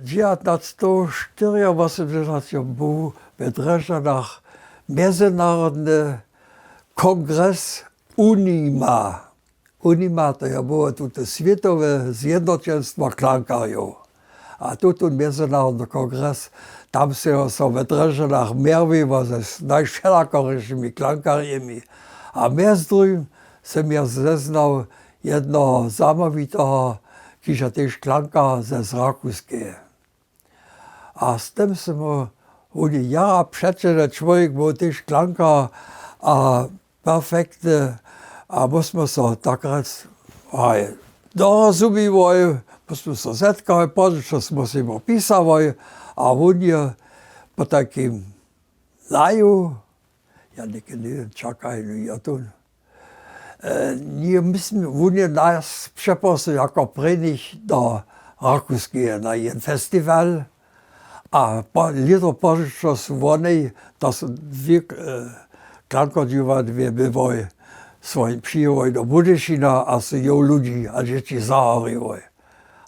1984 był wydręczony międzynarodny kongres UNIMA. UNIMA to ja było tutaj Światowe Zjednoczeństwo Klankarjów. A tu międzynarodny kongres, tam są wydręczeni mierwiwo ze najwszelakorszymi klankarjami. A między drugim jsem ja zeznał jednego zamówitego, który też klankar ze Rakouskiej. A z tym jsem oni jara przecież człowiek był też klankar, a perfekty, a musimy się tak raz dorozumiewali, musimy się zetkali, potem musimy opisywali, a oni po takim laju, ja nie czekaj, ja tu. Nie myśmy, oni nas przeprosili jako prvních do Rakouskiej na jeden festiwal. A lito požičo su oni, da su dvije klankodživa dvije bivoj svojim přijevoj do Budyšina a su jo ľudí a děti zaharivoj.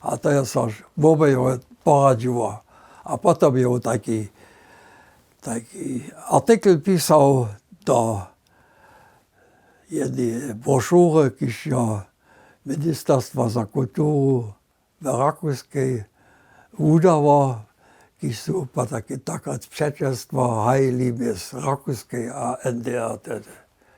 A to je so vôbec poradživo. A potom je taký artikel písal do jednej brošúry, když je Ministerstva za kultúru v Rakúskej udával, když sú pa také takrat přečenstva hajili bez Rakúskej a NDR.